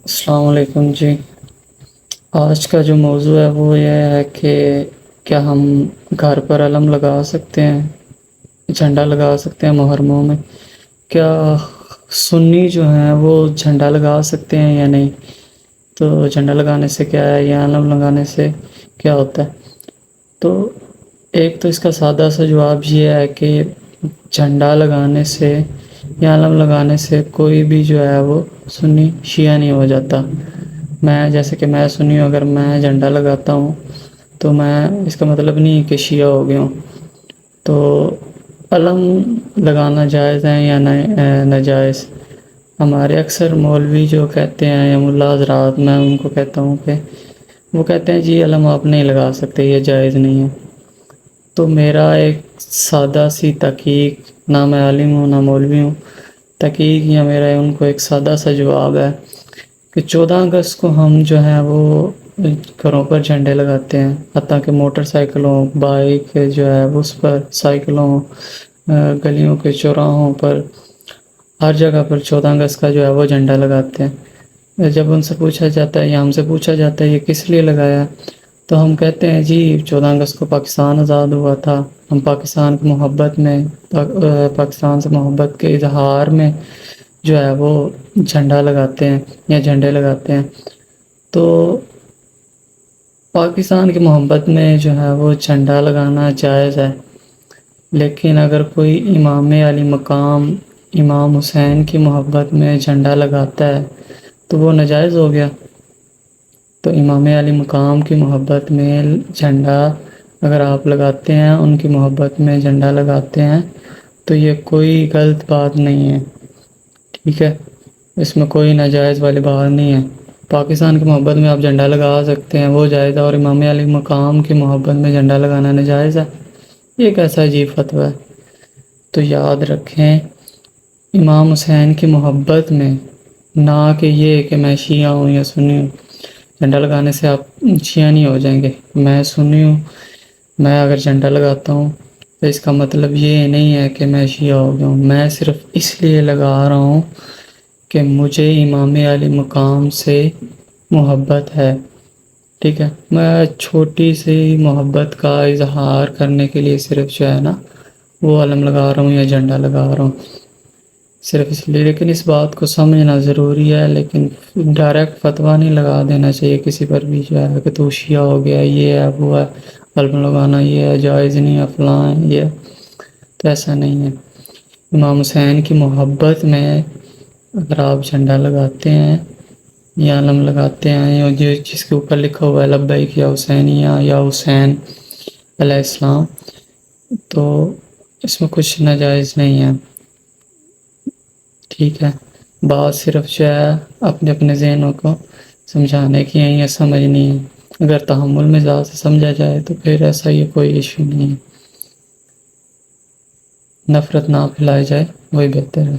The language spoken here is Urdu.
السلام علیکم جی۔ آج کا جو موضوع ہے وہ یہ ہے کہ کیا ہم گھر پر علم لگا سکتے ہیں، جھنڈا لگا سکتے ہیں محرموں میں؟ کیا سنی جو ہیں وہ جھنڈا لگا سکتے ہیں یا نہیں؟ تو جھنڈا لگانے سے کیا ہے یا علم لگانے سے کیا ہوتا ہے؟ تو ایک تو اس کا سادہ سا جواب یہ ہے کہ جھنڈا لگانے سے یا علم لگانے سے کوئی بھی جو ہے وہ سنی شیعہ نہیں ہو جاتا۔ جیسے کہ میں سنی ہوں، اگر میں جھنڈا لگاتا ہوں تو میں اس کا مطلب نہیں کہ شیعہ ہو گیا ہوں۔ تو علم لگانا جائز ہے یا ناجائز؟ ہمارے اکثر مولوی جو کہتے ہیں یا ملا حضرات، میں ان کو کہتا ہوں کہ وہ کہتے ہیں جی علم آپ نہیں لگا سکتے، یہ جائز نہیں ہے۔ تو میرا ایک سادہ سی تحقیق، نہ میں عالم ہوں نہ مولوی ہوں، تحقیق یا میرا ان کو ایک سادہ سا جواب ہے کہ 14 اگست کو ہم جو ہیں وہ گھروں پر جھنڈے لگاتے ہیں، حتیٰ کہ موٹر سائیکلوں، بائک جو ہے اس پر، سائیکلوں، گلیوں کے چوراہوں پر، ہر جگہ پر 14 اگست کا جو ہے وہ جھنڈا لگاتے ہیں۔ جب ان سے پوچھا جاتا ہے یا ہم سے پوچھا جاتا ہے یہ کس لیے لگایا، تو ہم کہتے ہیں جی 14 اگست کو پاکستان آزاد ہوا تھا، ہم پاکستان کی محبت میں، پاکستان سے محبت کے اظہار میں جو ہے وہ جھنڈا لگاتے ہیں یا جھنڈے لگاتے ہیں۔ تو پاکستان کی محبت میں جو ہے وہ جھنڈا لگانا جائز ہے، لیکن اگر کوئی امام علی مقام امام حسین کی محبت میں جھنڈا لگاتا ہے تو وہ ناجائز ہو گیا۔ تو امام علی مقام کی محبت میں جھنڈا اگر آپ لگاتے ہیں، ان کی محبت میں جھنڈا لگاتے ہیں، تو یہ کوئی غلط بات نہیں ہے، ٹھیک ہے؟ اس میں کوئی ناجائز والی بات نہیں ہے۔ پاکستان کی محبت میں آپ جھنڈا لگا سکتے ہیں، وہ جائز ہے، اور امام علی مقام کی محبت میں جھنڈا لگانا ناجائز ہے؟ یہ کیسا عجیب فتویٰ ہے؟ تو یاد رکھیں، امام حسین کی محبت میں، نہ کہ یہ کہ میں شیعہ ہوں یا سنی ہوں۔ جھنڈا لگانے سے آپ شیعہ نہیں ہو جائیں گے۔ میں سنی ہوں، میں اگر جھنڈا لگاتا ہوں تو اس کا مطلب یہ نہیں ہے کہ میں شیعہ ہو گیا ہوں۔ میں صرف اس لیے لگا رہا ہوں کہ مجھے امام علی مقام سے محبت ہے، ٹھیک ہے؟ میں چھوٹی سی محبت کا اظہار کرنے کے لیے صرف جو ہے نا وہ علم لگا رہا ہوں یا جھنڈا لگا رہا ہوں، صرف اس لیے۔ لیکن اس بات کو سمجھنا ضروری ہے، لیکن ڈائریکٹ فتویٰ نہیں لگا دینا چاہیے کسی پر بھی جو ہے کہ تو شیعہ ہو گیا، یہ ہے وہ ہے، علم لگانا یہ ہے، جائز نہیں ہے، فلاں ہے، یہ۔ تو ایسا نہیں ہے۔ امام حسین کی محبت میں اگر آپ جھنڈا لگاتے ہیں یا علم لگاتے ہیں، یا جس کے اوپر لکھا ہوا ہے لبیک یا حسینیہ یا حسین علیہ السلام، تو اس میں کچھ ناجائز نہیں ہے، ٹھیک ہے؟ بات صرف جو ہے اپنے اپنے ذہنوں کو سمجھانے کی ہے یا سمجھنی ہے۔ اگر تحمل مزاج سے سمجھا جائے تو پھر ایسا یہ کوئی ایشو نہیں ہے۔ نفرت نہ پھیلائی جائے، وہی بہتر ہے۔